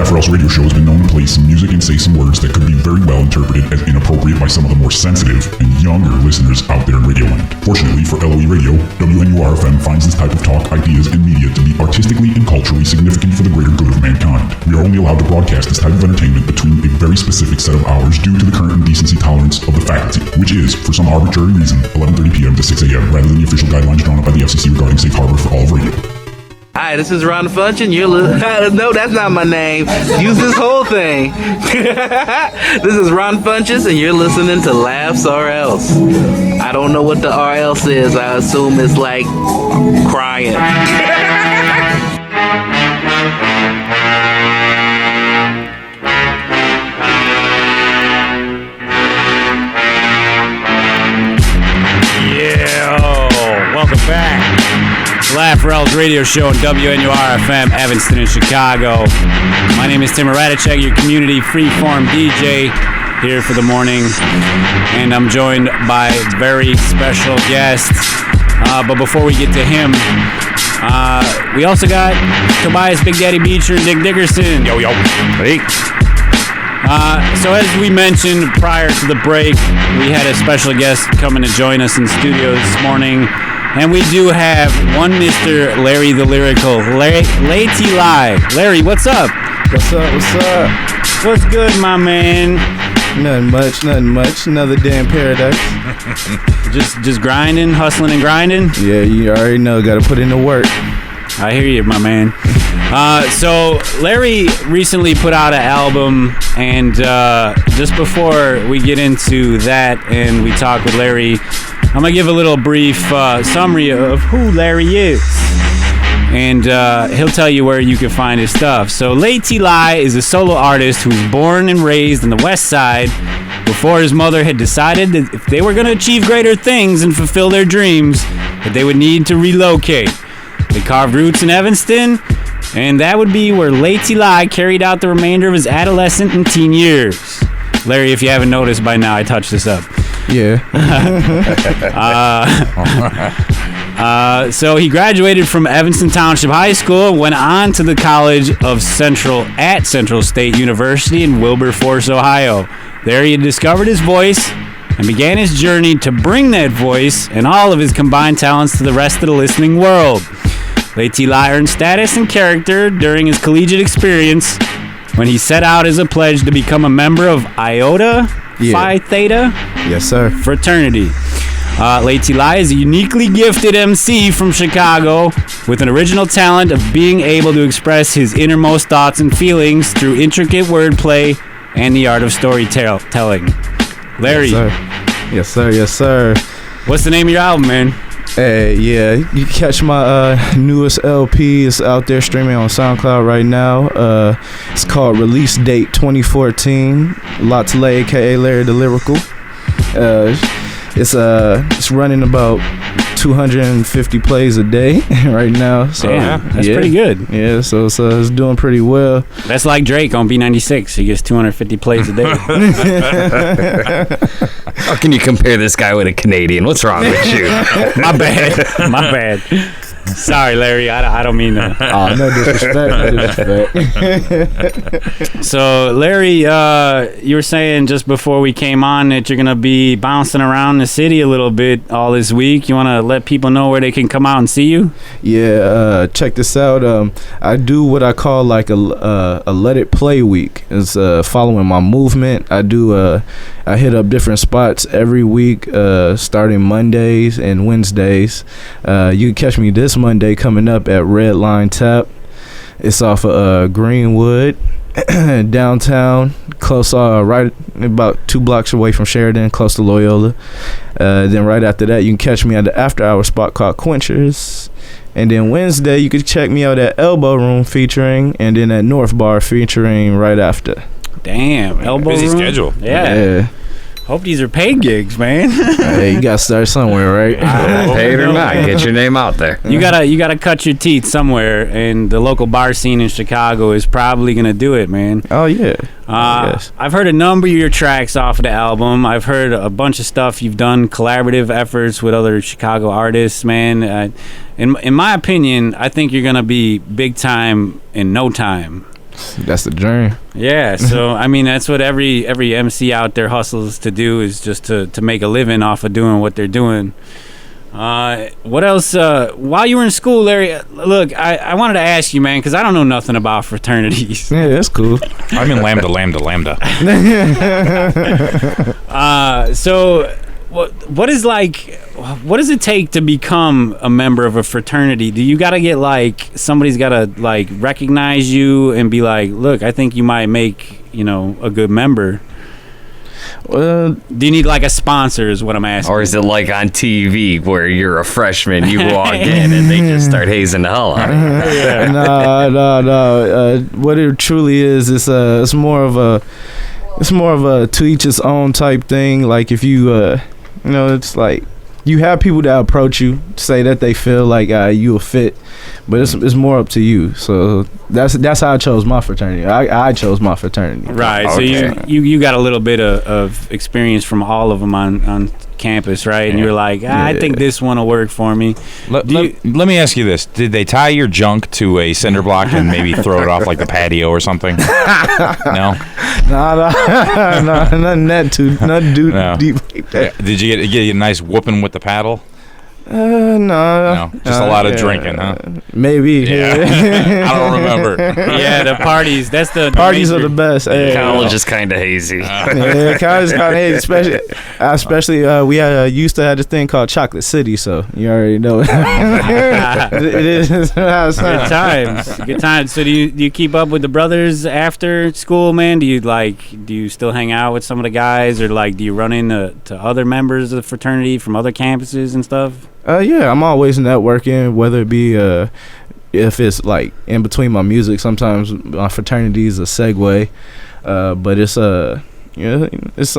LOERadio Show has been known to play some music and say some words that could be very well interpreted as inappropriate by some of the more sensitive and younger listeners out there in Radio Land. Fortunately for LOE Radio, WNUR-FM finds this type of talk, ideas, and media to be artistically and culturally significant for the greater good of mankind. We are only allowed to broadcast this type of entertainment between a very specific set of hours due to the current indecency tolerance of the faculty, which is, for some arbitrary reason, 11:30 p.m. to 6 a.m. rather than the official guidelines drawn up by the FCC regarding safe harbor for all of radio. Hi, this is Ron Funch, and you're no, that's not my name. Use this whole thing. This is Ron Funches, and you're listening to Laughs or Else. I don't know what the or else is. I assume it's like crying. Yeah, welcome back. LOERadio Show on WNUR-FM, Evanston in Chicago. My name is Tim Radicek, your community freeform DJ here for the morning, and I'm joined by very special guests. But before we get to him, we also got Tobias, Big Daddy Beecher, and Dick Dickerson. Yo, yo. Hey. So as we mentioned prior to the break, we had a special guest coming to join us in the studio this morning. And we do have one Mr. Larry the Lyrical, Lady Lie. Larry, what's up? What's up? What's good, my man? Nothing much. Another day in paradise. just grinding, hustling and grinding? Yeah, you already know. Got to put in the work. I hear you, my man. So Larry recently put out an album, and just before we get into that and we talk with Larry, I'm going to give a little brief summary of who Larry is, and he'll tell you where you can find his stuff. So Lady Lie is a solo artist who was born and raised on the West Side before his mother had decided that if they were going to achieve greater things and fulfill their dreams, that they would need to relocate. They carved roots in Evanston, and that would be where Lady Lie carried out the remainder of his adolescent and teen years. Larry, if you haven't noticed by now, I touched this up. Yeah. So he graduated from Evanston Township High School and went on to the College of Central State University in Wilberforce, Ohio. There he had discovered his voice and began his journey to bring that voice and all of his combined talents to the rest of the listening world. Lady Lie earned status and character during his collegiate experience when he set out as a pledge to become a member of Iota Phi Theta fraternity. Lady Lie is a uniquely gifted MC from Chicago with an original talent of being able to express his innermost thoughts and feelings through intricate wordplay and the art of storytelling. Larry. Yes, sir. What's the name of your album, man? Hey, yeah, you can catch my newest LP. It's out there streaming on SoundCloud right now. It's called Release Date 2014. Lotzley, aka Larry the Lyrical. It's running about 250 plays a day right now. So damn, that's pretty good. Yeah, so it's doing pretty well. That's like Drake on B96. He gets 250 plays a day. How can you compare this guy with a Canadian? What's wrong with you? My bad. Sorry, Larry. I don't mean to. Oh, no disrespect. So, Larry, you were saying just before we came on that you're going to be bouncing around the city a little bit all this week. You want to let people know where they can come out and see you? Yeah, check this out. I do what I call like a Let It Play week. It's following my movement. I hit up different spots every week, starting Mondays and Wednesdays. You can catch me this Monday coming up at Red Line Tap. It's off of Greenwood, downtown, close, right about 2 blocks away from Sheridan, close to Loyola. Then right after that, you can catch me at the after-hour spot called Quenchers. And then Wednesday, you can check me out at Elbow Room featuring, and then at North Bar featuring right after. Damn, Elbow Room. Busy schedule. Yeah. Hope these are paid gigs, man. Hey, you gotta start somewhere, right? Paid or not, get your name out there. You gotta cut your teeth somewhere, and the local bar scene in Chicago is probably gonna do it, man. Oh yeah. Yes. I've heard a number of your tracks off of the album. I've heard a bunch of stuff you've done, collaborative efforts with other Chicago artists, man. In my opinion, I think you're gonna be big time in no time. That's the dream. Yeah, so I mean that's what every MC out there hustles to do, is just to make a living off of doing what they're doing. What else? While you were in school, Larry, look, I wanted to ask you, man, because I don't know nothing about fraternities. Yeah, that's cool. I'm in Lambda. So what does it take to become a member of a fraternity? Do you gotta get like, somebody's gotta like recognize you and be like, look, I think you might make, a good member? Do you need like a sponsor is what I'm asking? Or is it like on TV where you're a freshman, you walk in and they just start hazing the hell out of you? No. What it truly is, it's more of a to each its own type thing. Like if you, it's like you have people that approach you, say that they feel like you a fit, but it's more up to you. So that's how I chose my fraternity. I chose my fraternity. Right. Okay. So you got a little bit of experience from all of them on campus, right? And you're like, I think this one will work for me. Let me ask you this: did they tie your junk to a cinder block and maybe throw it off like the patio or something? No. No, nothing deep like that. Did you get a nice whooping with the paddle? No. Just a lot of drinking, huh? Maybe. Yeah. I don't remember. Yeah, the parties. That's the Parties major- are the best. College is kind of hazy. Yeah, college is kind of hazy, especially we used to have this thing called Chocolate City, so you already know it is how it sounds. Good times. So do you keep up with the brothers after school, man? Do you still hang out with some of the guys, or like do you run into other members of the fraternity from other campuses and stuff? Yeah, I'm always networking, whether it be if it's like in between my music. Sometimes my fraternity is a segue, but it's it's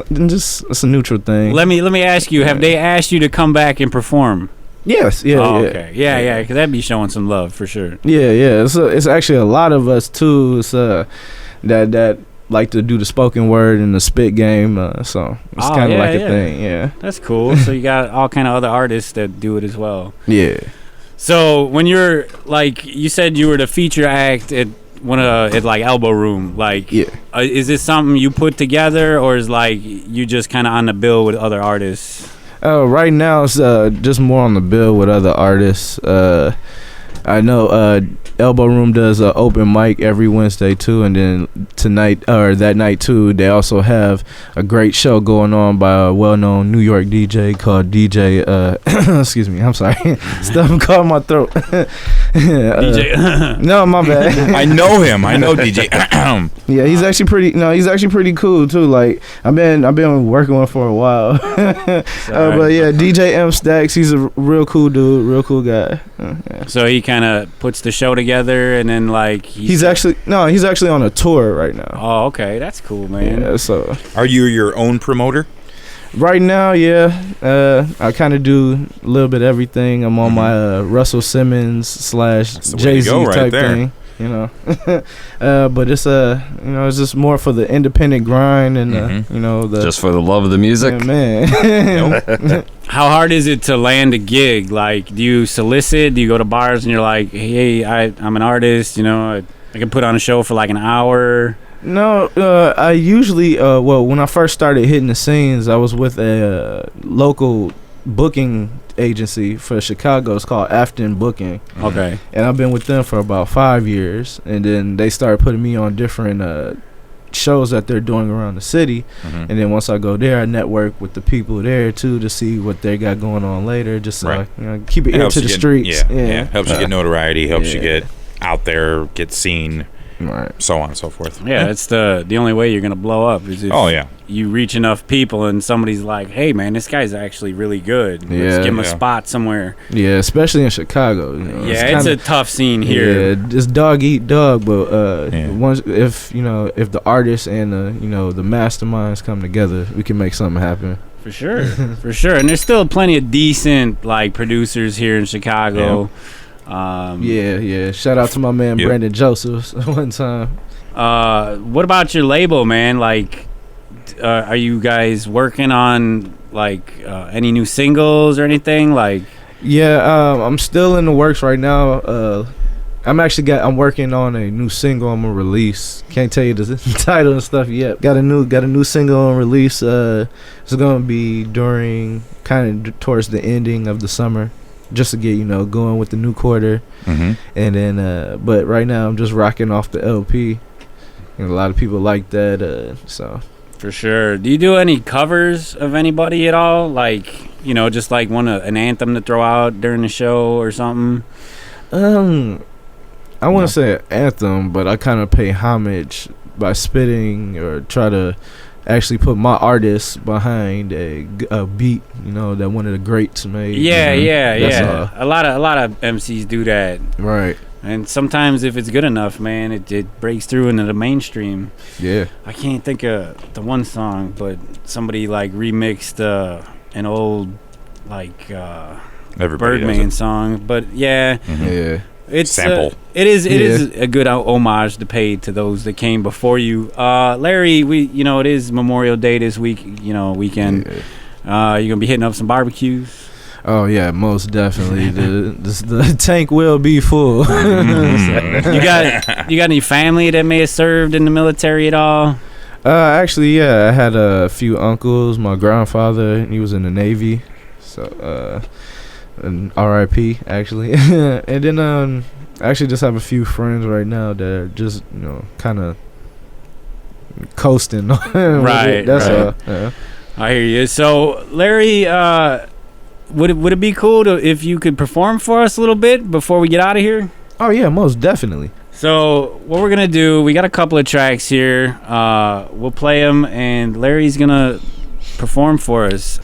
a neutral thing. Let me ask you: have they asked you to come back and perform? Yes. Yeah. Oh, yeah. okay. Yeah. Because that'd be showing some love for sure. Yeah. It's actually a lot of us too. It's that like to do the spoken word and the spit game, so it's kind of like a thing. Yeah, that's cool. So you got all kind of other artists that do it as well. Yeah. So when you're like, you said you were the feature act at at like Elbow Room, like, yeah. Is this something you put together, or is like you just kind of on the bill with other artists? Right now it's just more on the bill with other artists. I know Elbow Room does an open mic every Wednesday too, and then that night too, they also have a great show going on by a well-known New York DJ called DJ. Excuse me, I'm sorry, stuff caught in my throat. DJ. No, my bad. I know him. I know DJ. Yeah, he's actually pretty. No, he's actually pretty cool too. Like I've been working with him for a while. But yeah, DJ M Stacks, he's a real cool dude, real cool guy. Yeah. So he kind of puts the show together, and then like he's actually on a tour right now. Oh, okay, that's cool, man. Yeah, so Are you your own promoter? right now, yeah, I kind of do a little bit of everything. I'm on my Russell Simmons / Jay-Z go right type there. thing, but it's it's just more for the independent grind and the Just for the love of the music. yeah, man. How hard is it to land a gig? Like, do you solicit? Do you go to bars and you're like, hey, I'm an artist, I can put on a show for like an hour? No, I usually when I first started hitting the scenes, I was with a local booking agency for Chicago. It's called Afton Booking. Okay. And I've been with them for about 5 years, and then they started putting me on different shows that they're doing around the city. And then once I go there, I network with the people there too to see what they got going on later, just so I keep it into the streets. Yeah. Helps you get notoriety, helps you get out there, get seen, Right. so on and so forth. Yeah, that's the only way you're gonna blow up is if you reach enough people and somebody's like, hey man, this guy's actually really good. Let's give him a spot somewhere. Yeah, especially in Chicago. It's a tough scene here. Yeah, it's dog eat dog, but once if the artists and the masterminds come together, we can make something happen. For sure. For sure. And there's still plenty of decent like producers here in Chicago. Yeah. Shout out to my man Brandon Josephs one time. What about your label, man? Like, are you guys working on like any new singles or anything? Like, I'm still in the works right now. I'm working on a new single I'm gonna release. Can't tell you the title and stuff yet. Got a new single on release. It's gonna be during towards the ending of the summer, just to get going with the new quarter. Mm-hmm. And then but right now I'm just rocking off the LP, and a lot of people like that. So For sure. Do you do any covers of anybody at all? Like, just like an anthem to throw out during the show or something? I wouldn't say an anthem, but I kind of pay homage by spitting or try to actually put my artist behind a beat, that one of the greats made. Yeah. A lot of MCs do that. Right. And sometimes if it's good enough, man, it breaks through into the mainstream. Yeah. I can't think of the one song, but somebody like remixed an old Birdman song. But yeah. Mm-hmm. Yeah. It's sample. It is a good homage to pay to those that came before you. Larry, it is Memorial Day this week, weekend. Yeah. You're gonna be hitting up some barbecues. Oh yeah, most definitely. the tank will be full. You got any family that may have served in the military at all? Actually, yeah, I had a few uncles. My grandfather, he was in the Navy, so and R.I.P. actually. And then I actually just have a few friends right now that are just kind of coasting. Right. That's right. all. Yeah. I hear you. So Larry, would it be cool if you could perform for us a little bit before we get out of here? Oh yeah, most definitely. So what we're gonna do, we got a couple of tracks here. We'll play them, and Larry's gonna perform for us.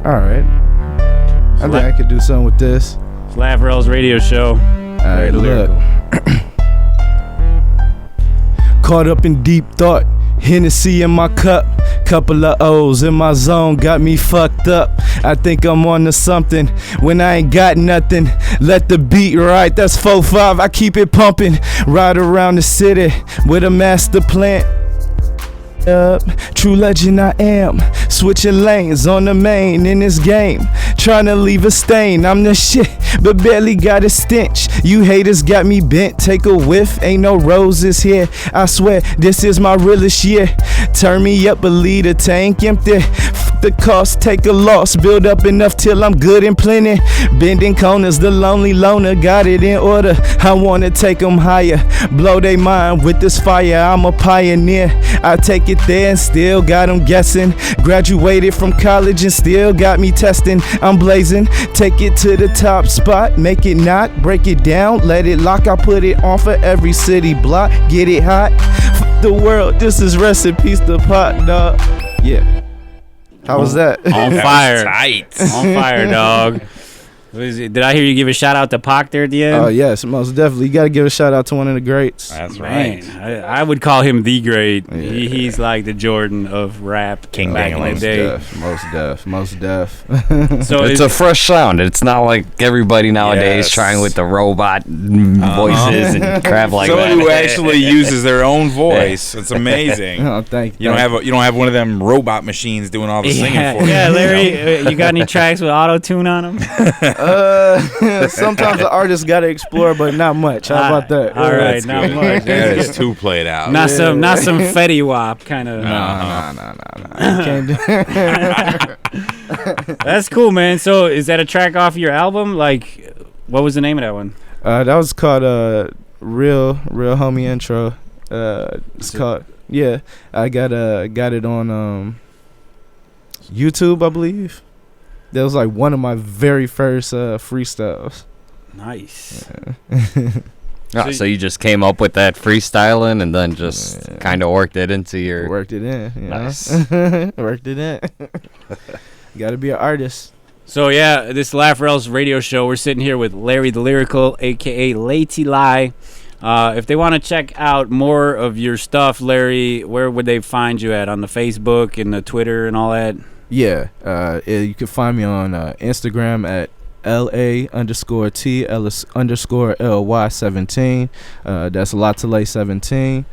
All right. I think I could do something with this. It's LOERadio Show. All right, look. Caught up in deep thought, Hennessy in my cup, couple of O's in my zone got me fucked up. I think I'm on to something when I ain't got nothing. Let the beat ride, that's 4-5, I keep it pumping. Ride around the city with a master plan. True legend I am, switching lanes on the main in this game, trying to leave a stain. I'm the shit, but barely got a stench. You haters got me bent, take a whiff, ain't no roses here. I swear this is my realest year. Turn me up, but leave the tank empty. F the cost, take a loss, build up enough till I'm good and plenty. Bending corners, the lonely loner, got it in order. I wanna take them higher, blow they mind with this fire. I'm a pioneer, I take it there and still got them guessing. Graduated from college and still got me testing. I'm blazing, take it to the top spot, make it knock, break it down, let it lock. I put it on for every city block, get it hot. F the world, this is recipes to pot, dog. Yeah. How was that? On fire. Tight. On fire, dog. Did I hear you give a shout out to Pac there at the end? Oh yes, most definitely. You got to give a shout out to one of the greats. That's right. Man, I would call him the great. Yeah. He's like the Jordan of rap King back in the Dangling. day. Most deaf. So It's a fresh sound. It's not like everybody nowadays Yes. trying with the robot voices and crap like Someone that. who actually uses their own voice. It's amazing. Oh, thank You don't have one of them robot machines doing all the singing for you. yeah, Larry, you got any tracks with auto tune on them? Sometimes the artist got to explore, but not much. How about that? All right, That's not good. much. That is too played out. Not some Fetty Wap kind of. Nah. You can't do. That's cool, man. So is that a track off your album? Like, what was the name of that one? That was called Real Homie Intro. It's called I got it on YouTube, I believe. That was like one of my very first freestyles. Nice. So you just came up with that freestyling and then just kind of worked it into your... Worked it in. Nice. Worked it in. You got to be an artist. So yeah, this LOERadio Show, we're sitting here with Larry the Lyrical, aka Lady Lie. If they want to check out more of your stuff, Larry, where would they find you at? On the Facebook and the Twitter and all that? Yeah, you can find me on Instagram at LA_T_LY17. That's LOTELAY17.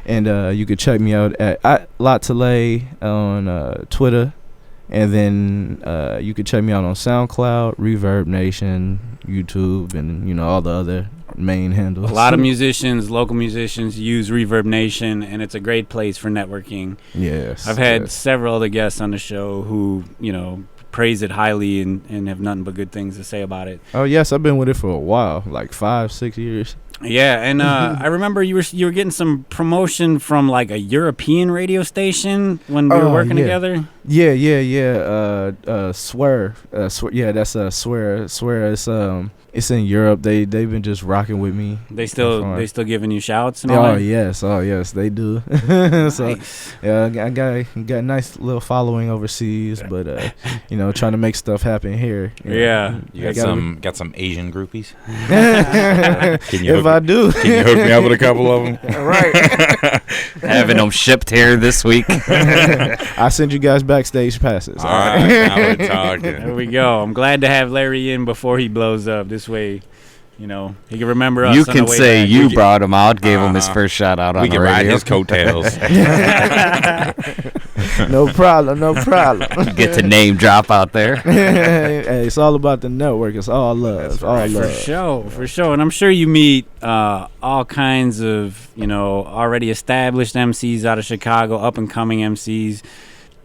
And you can check me out at LOTELAY on Twitter. And then you could check me out on SoundCloud, Reverb Nation, YouTube, and all the other main handles. A lot of musicians, local musicians, use Reverb Nation, and it's a great place for networking. Yes. I've had several other guests on the show who, praise it highly and have nothing but good things to say about it. Oh yes, I've been with it for a while, like 5-6 years. Yeah, and I remember you were getting some promotion from like a European radio station when we were working together. Yeah. Swear. Yeah, that's Swear. It's in Europe. They've been just rocking with me. They still giving you shouts and all that? Oh yes, they do. So Nice. yeah, I got a nice little following overseas, but trying to make stuff happen here. Yeah. You got some Asian groupies? If I do. Can you hook me up with a couple of them? Right. Having them shipped here this week. I send you guys backstage passes. All right, now we're talking. There we go. I'm glad to have Larry in before he blows up. This way, he can remember us. You on the can way say back. you brought him out, gave him his first shout out on We the can ride radio. his coattails. No problem. Get to name drop out there. Hey, it's all about the network. It's all love. All love. For sure. And I'm sure you meet all kinds of, already established MCs out of Chicago, up and coming MCs.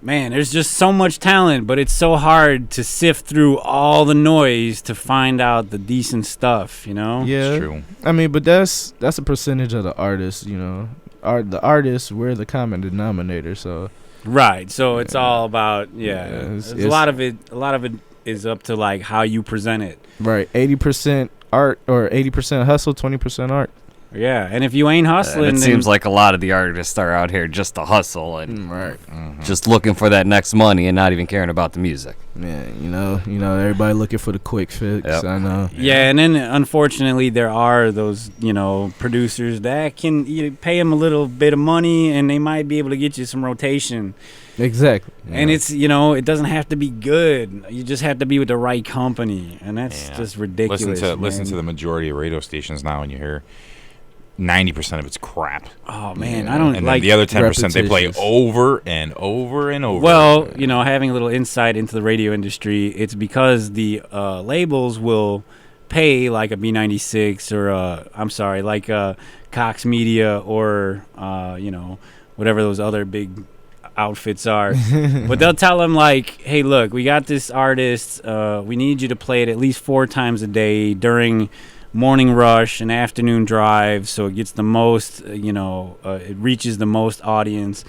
Man, there's just so much talent, but it's so hard to sift through all the noise to find out the decent stuff, Yeah, It's true. I mean, but that's a percentage of the artists. The artists, we're the common denominator. So Right. So it's all about it's- a lot of it is up to like how you present it. right, 80% art or 80% hustle, 20% art. Yeah, and if you ain't hustling, And it then seems like a lot of the artists are out here just to hustle and Right. just looking for that next money and not even caring about the music. Yeah, everybody looking for the quick fix. Yep. I know. Yeah, and then unfortunately there are those, producers that can pay them a little bit of money and they might be able to get you some rotation. Exactly. And it's, it doesn't have to be good. You just have to be with the right company, and that's Yeah. just ridiculous. Listen to the majority of radio stations now, and you hear 90% of it's crap. Oh man, Yeah. I don't And like then the other 10% they play repetitious. over and over and over. Well, having a little insight into the radio industry, it's because the labels will pay like a B96 or like Cox Media or whatever those other big outfits are. But they'll tell them like, hey, look, we got this artist. We need you to play it at least 4 times a day during morning rush and afternoon drive, so it gets the most, it reaches the most audience.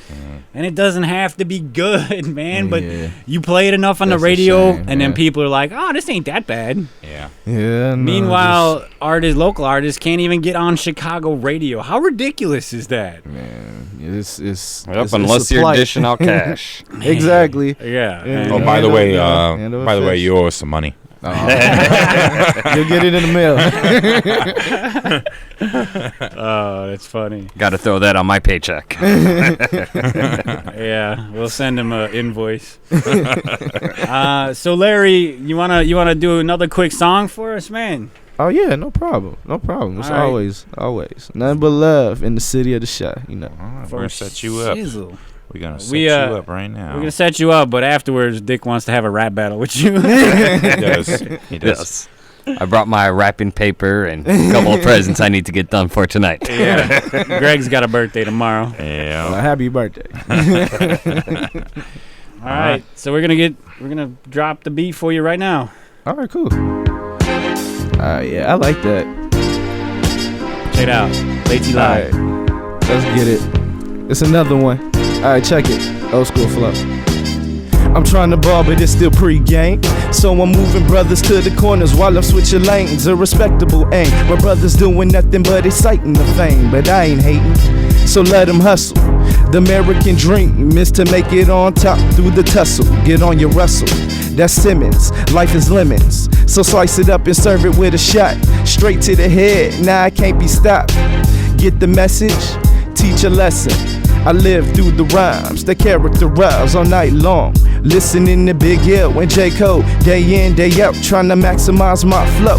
And it doesn't have to be good, man, but Yeah. you play it enough on That's the a radio, shame, and then yeah. people are like, oh, this ain't that bad. yeah. Yeah. No, Meanwhile, local artists can't even get on Chicago radio. How ridiculous is that? man, it's Unless it's a you're plight. dishing out cash. Exactly. Yeah. Yeah. and- Oh, by the Hand way, over- hand over by the way, fist. you owe us some money. You'll get it in the mail. Oh, that's funny. Got to throw that on my paycheck. Yeah, we'll send him an invoice. So Larry, you wanna do another quick song for us, man? Oh yeah, no problem. It's All right. always nothing but love in the city of the shot. All right, we're gonna set you up. Shizzle. We're gonna set We, you uh, up right now. We're gonna set you up, but afterwards, Dick wants to have a rap battle with you. He does. He does. Yes. I brought my wrapping paper and a couple of presents I need to get done for tonight. Yeah. Greg's got a birthday tomorrow. Yeah. Happy birthday. All right, so we're gonna drop the beat for you right now. All right, cool. Yeah, I like that. Check it out, Lazy All Live. right, let's get it. It's another one. All right, check it. Old school flow. I'm trying to ball, but it's still pre-game. So I'm moving brothers to the corners while I'm switching lanes. A respectable aim. My brothers doing nothing but exciting the fame. But I ain't hating, so let them hustle. The American dream is to make it on top through the tussle. Get on your rustle. That's Simmons. Life is lemons. So slice it up and serve it with a shot. Straight to the head. Nah, I can't be stopped. Get the message. Teach a lesson. I live through the rhymes that characterize all night long. Listening to Big L and J. Cole, day in, day out, trying to maximize my flow.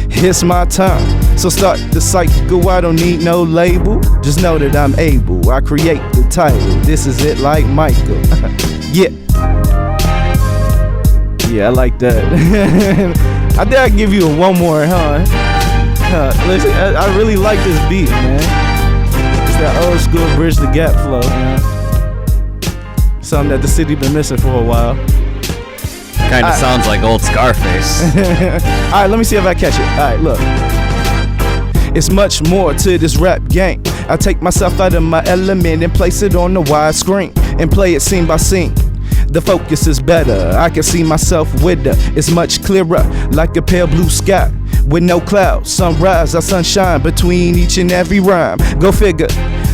It's my time, so start the cycle. I don't need no label, just know that I'm able. I create the title, this is it like Michael. Yeah. Yeah, I like that. I think I can give you one more, huh? Listen, I really like this beat, man. It's that old school bridge the gap flow, man. Something that the city been missing for a while. Kind of sounds like old Scarface. All right, let me see if I catch it. All right, look. It's much more to this rap game. I take myself out of my element and place it on the wide screen and play it scene by scene. The focus is better, I can see myself with her. It's much clearer, like a pale blue sky with no clouds. Sunrise or sunshine between each and every rhyme. Go figure,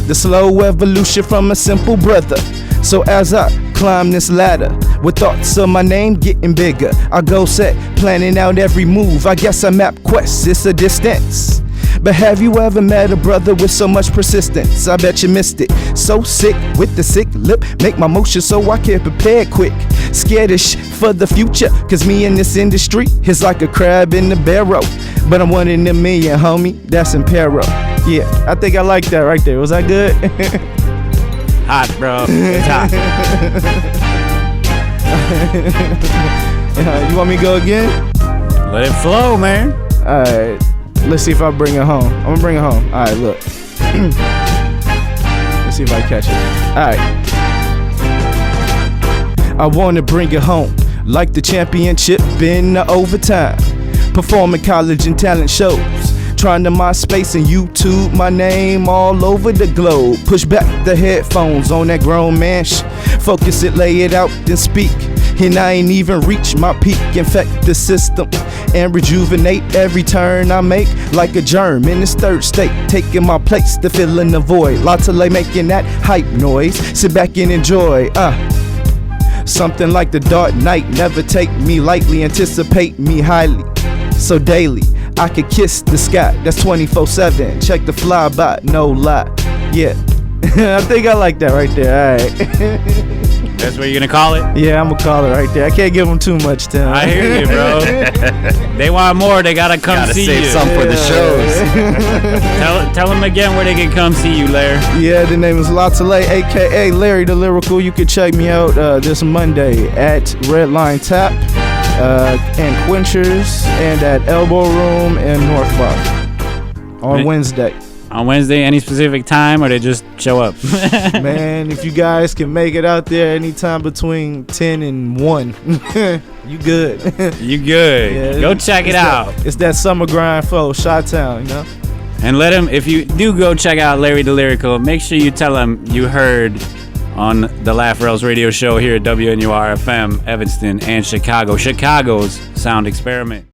the slow evolution from a simple brother. So as I climb this ladder, with thoughts of my name getting bigger, I go set, planning out every move. I guess I map quests, it's a distance. But have you ever met a brother with so much persistence? I bet you missed it. So sick with the sick lip, make my motion so I can prepare quick. Skittish for the future, cause me in this industry is like a crab in the barrel. But I'm one in a million, homie, that's in peril. Yeah, I think I like that right there. Was that good? Hot, bro. It's hot. You want me to go again? Let it flow, man. Alright, let's see if I bring it home. I'm gonna bring it home. Alright, look. Let's see if I catch it. Alright. I wanna bring it home like the championship in the overtime. Performing college and talent shows. Trying to MySpace and YouTube my name all over the globe. Push back the headphones on that grown man shit. Focus it, lay it out, then speak. And I ain't even reached my peak. Infect the system and rejuvenate every turn I make. Like a germ in its third state, taking my place to fill in the void. Lots of lay making that hype noise. Sit back and enjoy. Something like the Dark Knight. Never take me lightly, anticipate me highly. So daily I could kiss the sky, that's 24/7. Check the flyby, no lie. Yeah, I think I like that right there. Alright. That's what you're gonna call it? Yeah, I'm gonna call it right there. I can't give them too much time. I hear you, bro. They want more, they gotta come Gotta see save you. some for the shows. Tell them again where they can come see you, Larry. Yeah, the name is Latale, aka Larry the Lyrical. You can check me out this Monday at Redline Tap and Quenchers and at Elbow Room in North Bar on Wednesday. On Wednesday, any specific time, or they just show up? Man, if you guys can make it out there anytime between 10 and 1, you good. You good. Yeah, go check it out. It's that summer grind flow, Chi-Town, you know? And let him, if you do go check out Larry the Lyrical, make sure you tell him you heard on the LOERadio Show here at WNUR-FM, Evanston and Chicago. Chicago's Sound Experiment.